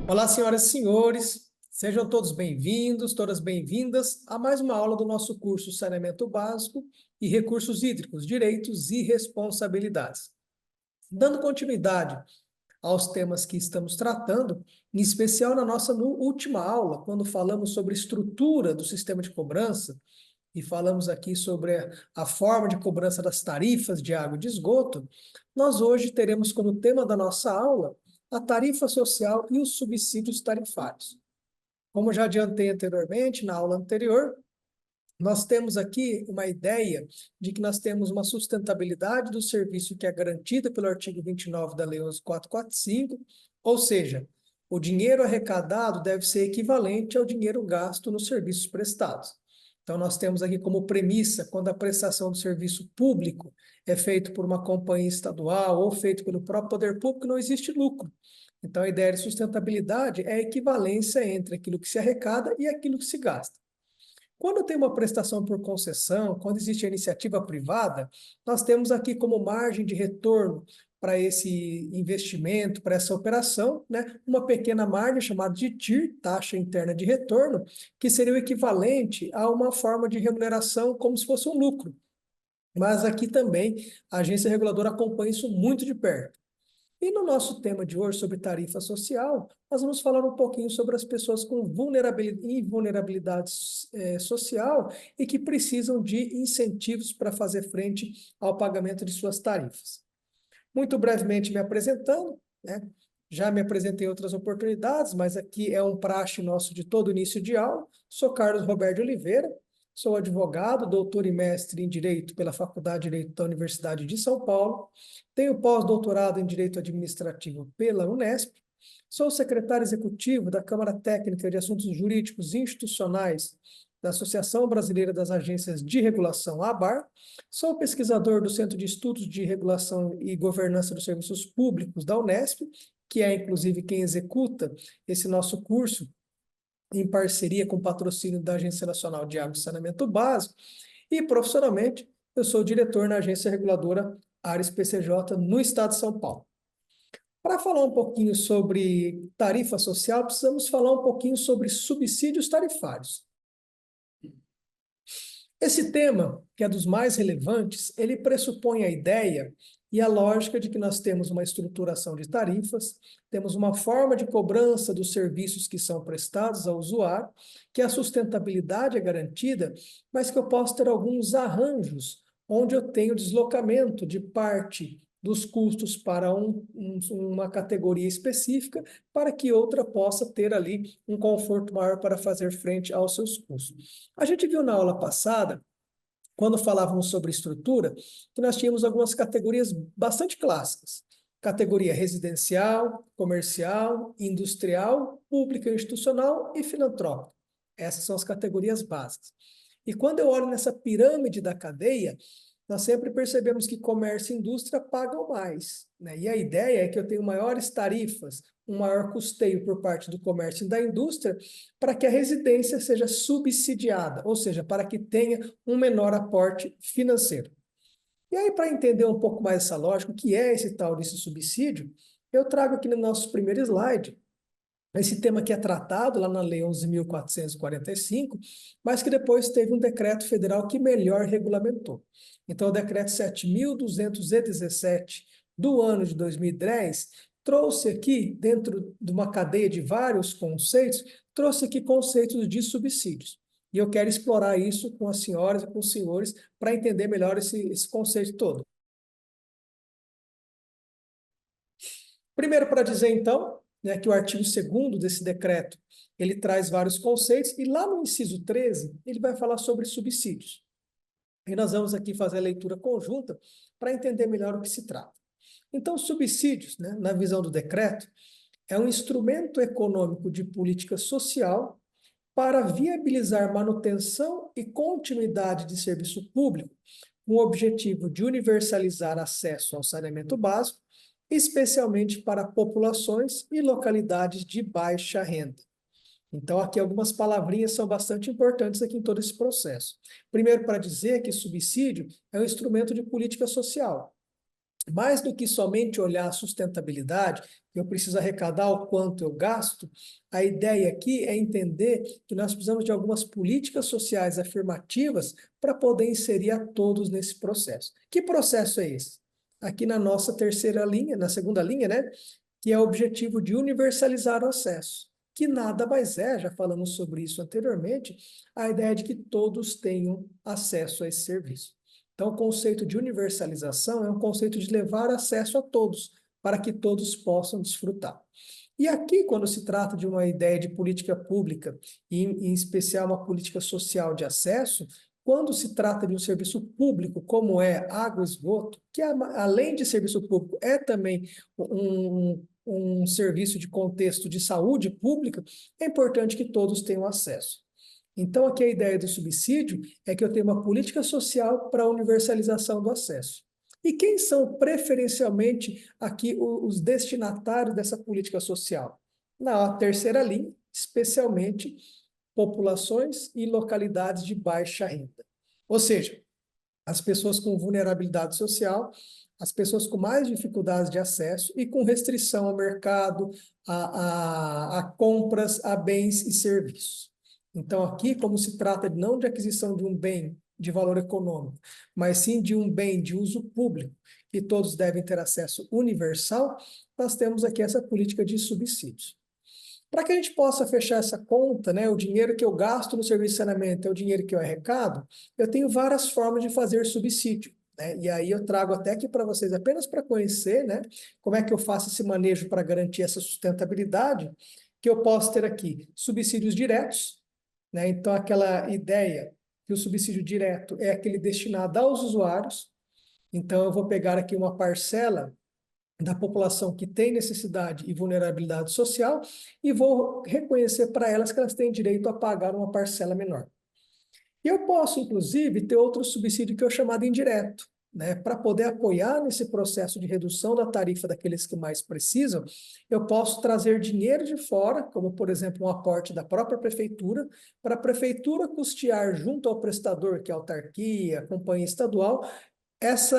Olá, senhoras e senhores, sejam todos bem-vindos, todas bem-vindas a mais uma aula do nosso curso Saneamento Básico e Recursos Hídricos, Direitos e Responsabilidades. Dando continuidade aos temas que estamos tratando, em especial na nossa última aula, quando falamos sobre estrutura do sistema de cobrança, e falamos aqui sobre a forma de cobrança das tarifas de água e de esgoto, nós hoje teremos como tema da nossa aula a tarifa social e os subsídios tarifários. Como já adiantei anteriormente, na aula anterior, nós temos aqui uma ideia de que nós temos uma sustentabilidade do serviço que é garantida pelo artigo 29 da Lei 11.445, ou seja, o dinheiro arrecadado deve ser equivalente ao dinheiro gasto nos serviços prestados. Então, nós temos aqui como premissa, quando a prestação do serviço público é feito por uma companhia estadual ou feito pelo próprio poder público, não existe lucro. Então, a ideia de sustentabilidade é a equivalência entre aquilo que se arrecada e aquilo que se gasta. Quando tem uma prestação por concessão, quando existe a iniciativa privada, nós temos aqui como margem de retorno para esse investimento, para essa operação, né, uma pequena margem chamada de TIR, taxa interna de retorno, que seria o equivalente a uma forma de remuneração como se fosse um lucro. Mas aqui também a agência reguladora acompanha isso muito de perto. E no nosso tema de hoje, sobre tarifa social, nós vamos falar um pouquinho sobre as pessoas com vulnerabilidade social e que precisam de incentivos para fazer frente ao pagamento de suas tarifas. Muito brevemente me apresentando, né? Já me apresentei em outras oportunidades, mas aqui é um praxe nosso de todo início de aula. Sou Carlos Roberto Oliveira, sou advogado, doutor e mestre em Direito pela Faculdade de Direito da Universidade de São Paulo. Tenho pós-doutorado em Direito Administrativo pela Unesp. Sou secretário executivo da Câmara Técnica de Assuntos Jurídicos Institucionais da Associação Brasileira das Agências de Regulação, ABAR. Sou pesquisador do Centro de Estudos de Regulação e Governança dos Serviços Públicos da Unesp, que é, inclusive, quem executa esse nosso curso em parceria com o patrocínio da Agência Nacional de Água e Saneamento Básico. E, profissionalmente, eu sou diretor na Agência Reguladora Ares PCJ no Estado de São Paulo. Para falar um pouquinho sobre tarifa social, precisamos falar um pouquinho sobre subsídios tarifários. Esse tema, que é dos mais relevantes, ele pressupõe a ideia e a lógica de que nós temos uma estruturação de tarifas, temos uma forma de cobrança dos serviços que são prestados ao usuário, que a sustentabilidade é garantida, mas que eu posso ter alguns arranjos, onde eu tenho deslocamento de parte dos custos para uma categoria específica, para que outra possa ter ali um conforto maior para fazer frente aos seus custos. A gente viu na aula passada, quando falávamos sobre estrutura, que nós tínhamos algumas categorias bastante clássicas. Categoria residencial, comercial, industrial, pública e institucional e filantrópica. Essas são as categorias básicas. E quando eu olho nessa pirâmide da cadeia, nós sempre percebemos que comércio e indústria pagam mais, né? E a ideia é que eu tenho maiores tarifas, um maior custeio por parte do comércio e da indústria, para que a residência seja subsidiada, ou seja, para que tenha um menor aporte financeiro. E aí, para entender um pouco mais essa lógica, o que é esse tal desse subsídio, eu trago aqui no nosso primeiro slide esse tema que é tratado lá na Lei 11.445, mas que depois teve um decreto federal que melhor regulamentou. Então, o decreto 7.217 do ano de 2010 trouxe aqui, dentro de uma cadeia de vários conceitos, trouxe aqui conceitos de subsídios. E eu quero explorar isso com as senhoras e com os senhores para entender melhor esse conceito todo. Primeiro, para dizer, então, né, que o artigo 2º desse decreto, ele traz vários conceitos, e lá no inciso 13, ele vai falar sobre subsídios. E nós vamos aqui fazer a leitura conjunta para entender melhor o que se trata. Então, subsídios, né, na visão do decreto, é um instrumento econômico de política social para viabilizar manutenção e continuidade de serviço público, com o objetivo de universalizar acesso ao saneamento básico, especialmente para populações e localidades de baixa renda. Então, aqui algumas palavrinhas são bastante importantes aqui em todo esse processo. Primeiro, para dizer que subsídio é um instrumento de política social. Mais do que somente olhar a sustentabilidade, eu preciso arrecadar o quanto eu gasto, a ideia aqui é entender que nós precisamos de algumas políticas sociais afirmativas para poder inserir a todos nesse processo. Que processo é esse? Aqui na nossa terceira linha, na segunda linha, né? Que é o objetivo de universalizar o acesso. Que nada mais é, já falamos sobre isso anteriormente, a ideia de que todos tenham acesso a esse serviço. Então, o conceito de universalização é um conceito de levar acesso a todos, para que todos possam desfrutar. E aqui, quando se trata de uma ideia de política pública, e em especial uma política social de acesso, quando se trata de um serviço público, como é água e esgoto, que além de serviço público é também um serviço de contexto de saúde pública, é importante que todos tenham acesso. Então, aqui a ideia do subsídio é que eu tenho uma política social para a universalização do acesso. E quem são preferencialmente aqui os destinatários dessa política social? Na terceira linha, especialmente populações e localidades de baixa renda. Ou seja, as pessoas com vulnerabilidade social, as pessoas com mais dificuldades de acesso e com restrição ao mercado, a compras, a bens e serviços. Então, aqui, como se trata não de aquisição de um bem de valor econômico, mas sim de um bem de uso público, que todos devem ter acesso universal, nós temos aqui essa política de subsídios. Para que a gente possa fechar essa conta, né, o dinheiro que eu gasto no serviço de saneamento é o dinheiro que eu arrecado, eu tenho várias formas de fazer subsídio. Né? E aí eu trago até aqui para vocês, apenas para conhecer, né, como é que eu faço esse manejo para garantir essa sustentabilidade, que eu posso ter aqui subsídios diretos, né? Então aquela ideia que o subsídio direto é aquele destinado aos usuários, então eu vou pegar aqui uma parcela da população que tem necessidade e vulnerabilidade social e vou reconhecer para elas que elas têm direito a pagar uma parcela menor. E eu posso, inclusive, ter outro subsídio que é o chamado indireto, né? Para poder apoiar nesse processo de redução da tarifa daqueles que mais precisam, eu posso trazer dinheiro de fora, como, por exemplo, um aporte da própria prefeitura, para a prefeitura custear junto ao prestador, que é a autarquia, a companhia estadual,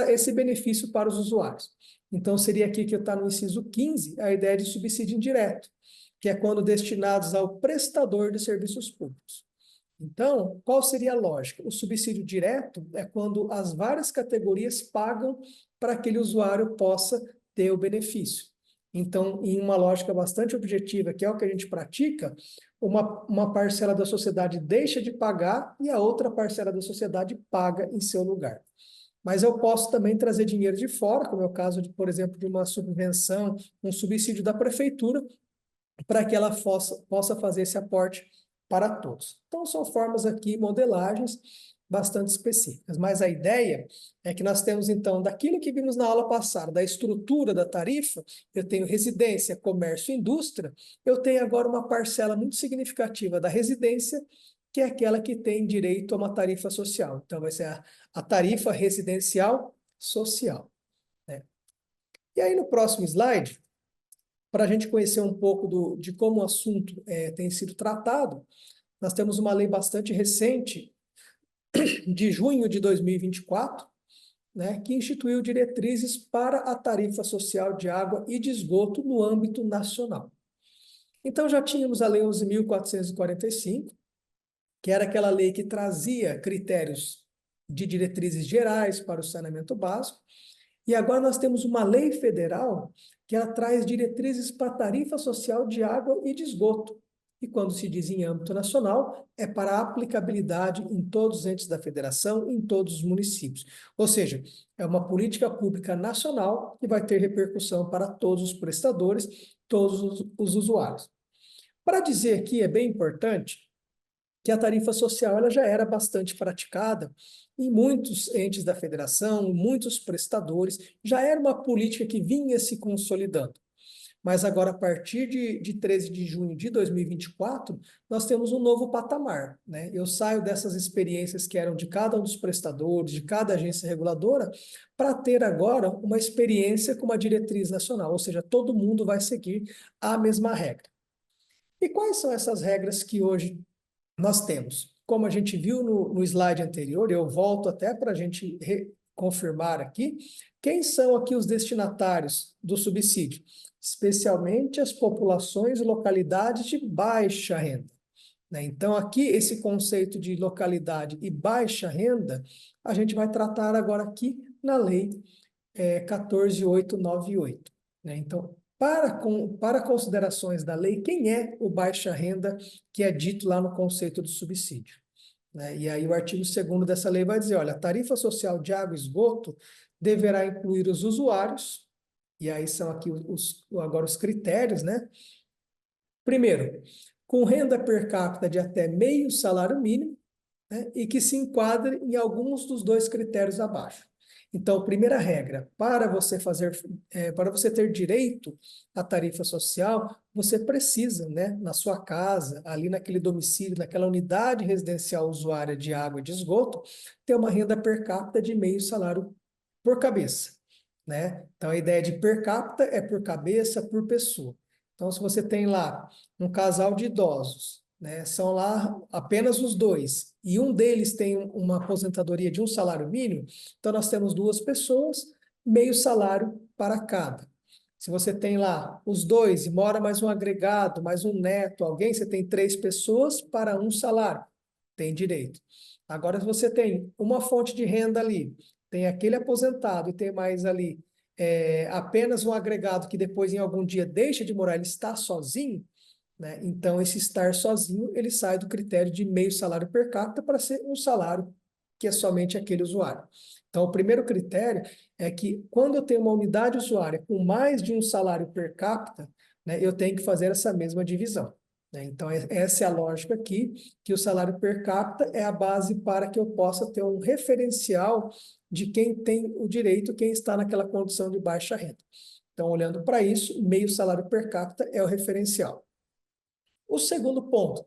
esse benefício para os usuários. Então, seria aqui que está no inciso 15, a ideia de subsídio indireto, que é quando destinados ao prestador de serviços públicos. Então, qual seria a lógica? O subsídio direto é quando as várias categorias pagam para que aquele usuário possa ter o benefício. Então, em uma lógica bastante objetiva, que é o que a gente pratica, uma parcela da sociedade deixa de pagar e a outra parcela da sociedade paga em seu lugar. Mas eu posso também trazer dinheiro de fora, como é o caso, de, por exemplo, de uma subvenção, um subsídio da prefeitura, para que ela possa fazer esse aporte para todos. Então, são formas aqui, modelagens bastante específicas. Mas a ideia é que nós temos, então, daquilo que vimos na aula passada, da estrutura da tarifa, eu tenho residência, comércio e indústria, eu tenho agora uma parcela muito significativa da residência, que é aquela que tem direito a uma tarifa social. Então, vai ser a tarifa residencial social. Né? E aí, no próximo slide, para a gente conhecer um pouco de como o assunto tem sido tratado, nós temos uma lei bastante recente, de junho de 2024, né, que instituiu diretrizes para a tarifa social de água e de esgoto no âmbito nacional. Então, já tínhamos a Lei 11.445, que era aquela lei que trazia critérios de diretrizes gerais para o saneamento básico, e agora nós temos uma lei federal que ela traz diretrizes para a tarifa social de água e de esgoto. E quando se diz em âmbito nacional, é para aplicabilidade em todos os entes da federação, em todos os municípios. Ou seja, é uma política pública nacional que vai ter repercussão para todos os prestadores, todos os usuários. Para dizer aqui, é bem importante que a tarifa social ela já era bastante praticada em muitos entes da federação, muitos prestadores, já era uma política que vinha se consolidando. Mas agora, a partir de 13 de junho de 2024, nós temos um novo patamar. Né? Eu saio dessas experiências que eram de cada um dos prestadores, de cada agência reguladora, para ter agora uma experiência com uma diretriz nacional, ou seja, todo mundo vai seguir a mesma regra. E quais são essas regras que hoje nós temos? Como a gente viu no slide anterior, eu volto até para a gente confirmar aqui, quem são aqui os destinatários do subsídio? Especialmente as populações e localidades de baixa renda, né? Então, aqui, esse conceito de localidade e baixa renda, a gente vai tratar agora aqui na Lei 14.898, né? Então, para considerações da lei, quem é o baixa renda que é dito lá no conceito do subsídio, né? E aí o artigo 2º dessa lei vai dizer, olha, a tarifa social de água e esgoto deverá incluir os usuários, e aí são aqui agora os critérios, né? Primeiro, com renda per capita de até meio salário mínimo, né, e que se enquadre em alguns dos dois critérios abaixo. Então, primeira regra, para você ter direito à tarifa social, você precisa, né, na sua casa, ali naquele domicílio, naquela unidade residencial usuária de água e de esgoto, ter uma renda per capita de meio salário por cabeça, né? Então, a ideia de per capita é por cabeça, por pessoa. Então, se você tem lá um casal de idosos, né, são lá apenas os dois, e um deles tem uma aposentadoria de um salário mínimo, então nós temos duas pessoas, meio salário para cada. Se você tem lá os dois e mora mais um agregado, mais um neto, alguém, você tem três pessoas para um salário, tem direito. Agora, se você tem uma fonte de renda ali, tem aquele aposentado e tem mais ali apenas um agregado que depois, em algum dia, deixa de morar, ele está sozinho, né? Então, esse estar sozinho, ele sai do critério de meio salário per capita para ser um salário que é somente aquele usuário. Então, o primeiro critério é que quando eu tenho uma unidade usuária com mais de um salário per capita, né, eu tenho que fazer essa mesma divisão, né? Então, essa é a lógica aqui, que o salário per capita é a base para que eu possa ter um referencial de quem tem o direito, quem está naquela condição de baixa renda. Então, olhando para isso, meio salário per capita é o referencial. O segundo ponto,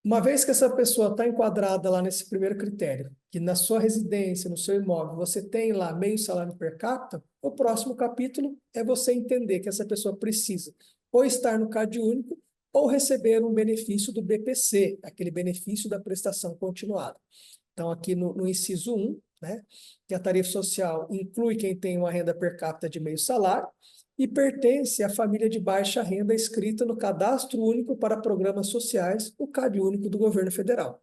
uma vez que essa pessoa está enquadrada lá nesse primeiro critério, que na sua residência, no seu imóvel, você tem lá meio salário per capita, o próximo capítulo é você entender que essa pessoa precisa ou estar no Cade Único ou receber um benefício do BPC, aquele benefício da prestação continuada. Então, aqui no inciso 1, né, que a tarifa social inclui quem tem uma renda per capita de meio salário, e pertence à família de baixa renda inscrita no Cadastro Único para Programas Sociais, o CAD Único do governo federal.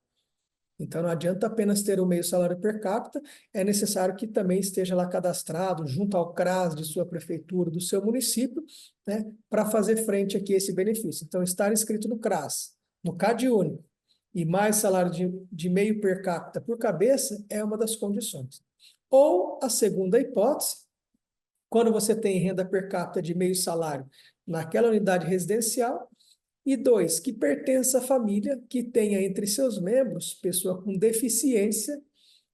Então, não adianta apenas ter o meio salário per capita, é necessário que também esteja lá cadastrado junto ao CRAS de sua prefeitura, do seu município, né, para fazer frente aqui a esse benefício. Então, estar inscrito no CRAS, no CAD Único, e mais salário de meio per capita por cabeça é uma das condições. Ou a segunda hipótese, quando você tem renda per capita de meio salário naquela unidade residencial, e dois, que pertença à família que tenha entre seus membros pessoa com deficiência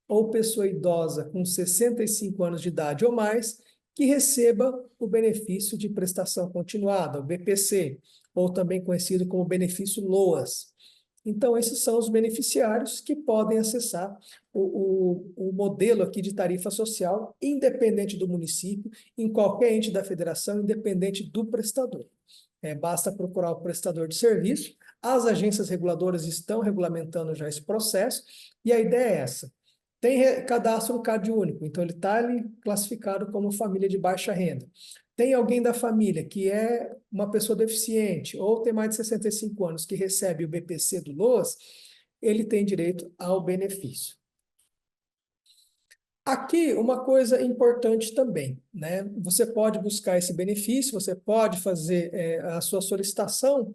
ou pessoa idosa com 65 anos de idade ou mais, que receba o benefício de prestação continuada, o BPC, ou também conhecido como benefício LOAS. Então, esses são os beneficiários que podem acessar o modelo aqui de tarifa social, independente do município, em qualquer ente da federação, independente do prestador. Basta procurar o prestador de serviço, as agências reguladoras estão regulamentando já esse processo, e a ideia é essa. Tem cadastro no Cade Único, então ele está ali classificado como família de baixa renda. Tem alguém da família que é uma pessoa deficiente ou tem mais de 65 anos que recebe o BPC do LOAS, ele tem direito ao benefício. Aqui, uma coisa importante também, né? Você pode buscar esse benefício, você pode fazer a sua solicitação,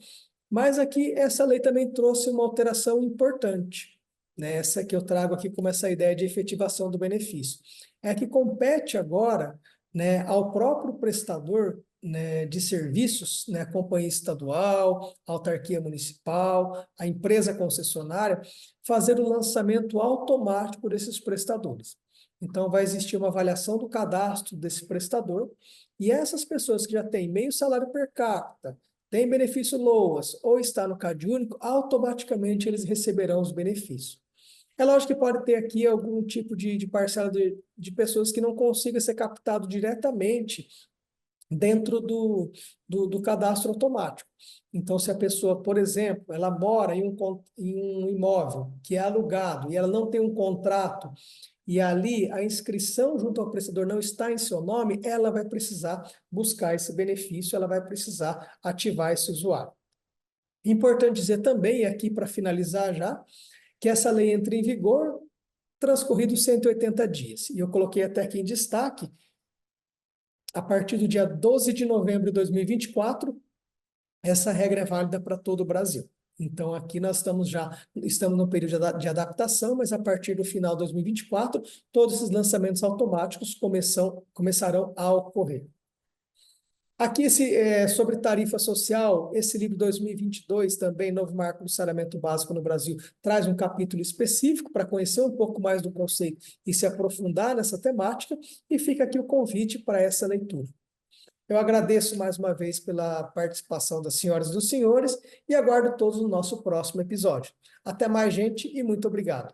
mas aqui essa lei também trouxe uma alteração importante, né? Essa que eu trago aqui como essa ideia de efetivação do benefício. É que compete agora, né, ao próprio prestador, né, de serviços, né, a companhia estadual, a autarquia municipal, a empresa concessionária, fazer o lançamento automático desses prestadores. Então, vai existir uma avaliação do cadastro desse prestador, e essas pessoas que já têm meio salário per capita, tem benefício LOAS ou está no Cade Único, automaticamente eles receberão os benefícios. É lógico que pode ter aqui algum tipo de parcela de pessoas que não consiga ser captado diretamente dentro do cadastro automático. Então, se a pessoa, por exemplo, ela mora em um imóvel que é alugado e ela não tem um contrato, e ali a inscrição junto ao prestador não está em seu nome, ela vai precisar buscar esse benefício, ela vai precisar ativar esse usuário. Importante dizer também, aqui para finalizar já, que essa lei entra em vigor transcorridos 180 dias. E eu coloquei até aqui em destaque, a partir do dia 12 de novembro de 2024, essa regra é válida para todo o Brasil. Então, aqui nós estamos no período de adaptação, mas a partir do final de 2024, todos esses lançamentos automáticos começarão a ocorrer. Aqui, sobre tarifa social, esse livro 2022, também, Novo Marco do Saneamento Básico no Brasil, traz um capítulo específico para conhecer um pouco mais do conceito e se aprofundar nessa temática, e fica aqui o convite para essa leitura. Eu agradeço mais uma vez pela participação das senhoras e dos senhores e aguardo todos no nosso próximo episódio. Até mais, gente, e muito obrigado.